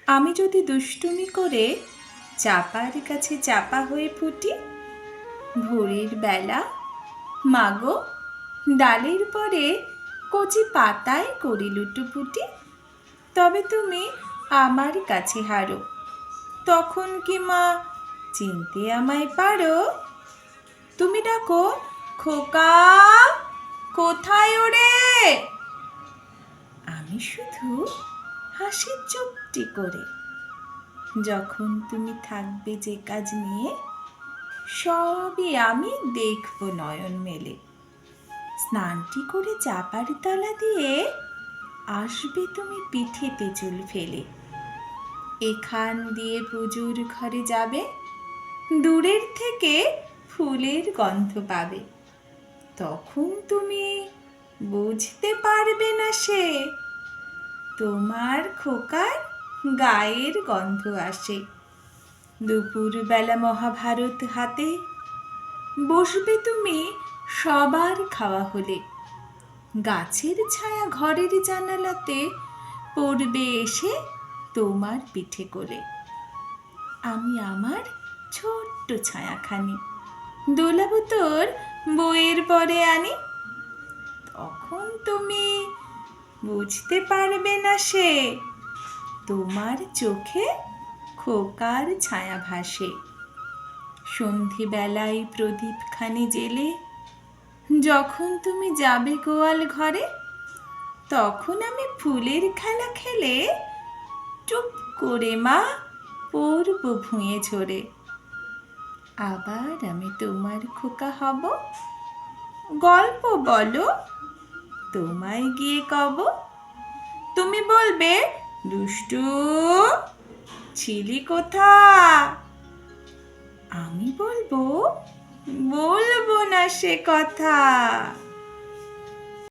আমি যদি দুষ্টুমি করে চাপার কাছে চাপা হয়ে ফুটি, ভোরের বেলা মাগো ডালের পরে কচি পাতায় করি লুটোপুটি, তবে তুমি আমার কাছে হারো, তখন কি মা চিনতে আমায় পারো? তুমি ডাকো খোকা, কোথায় ওরে? আমি শুধু হাসি চুপটি করে। যখন তুমি থাকবে যে কাজ নিয়ে, সবই আমি দেখব নয়ন মেলে। স্নানটি করে চাপার তলা দিয়ে আসবে তুমি পিঠেতে চুল ফেলে। এখান দিয়ে পুজোর ঘরে যাবে, দূরের থেকে ফুলের গন্ধ পাবে। তখন তুমি বুঝতে পারবে না সে তোমার খোকার গায়ের গন্ধ আসে। দুপুরবেলা মহাভারত হাতে বসবে তুমি সবার খাওয়া হলে। গাছের ছায়া ঘরের জানালাতে পড়বে এসে তোমার পিঠে কোলে। আমি আমার ছোট্ট ছায়াখানি দোলাবো তোর বইয়ের পরে আনি। তখন তুমি বুঝতে পারবে না সে তোমার চোখে খোকার ছায়া ভাসে। সন্ধিবেলায় প্রদীপখানি জেলে যখন তুমি যাবে গোয়াল ঘরে, তখন আমি ফুলের খেলা খেলে চুপ করে মা পড়ব ভুঁয়ে ঝরে। আবার আমি তোমার খোকা হব, গল্প বলো তোমায় গিয়ে কব। তুমি বলবে দুষ্টু ছিলি কোথা? আমি বলবো বলবো না সে কথা।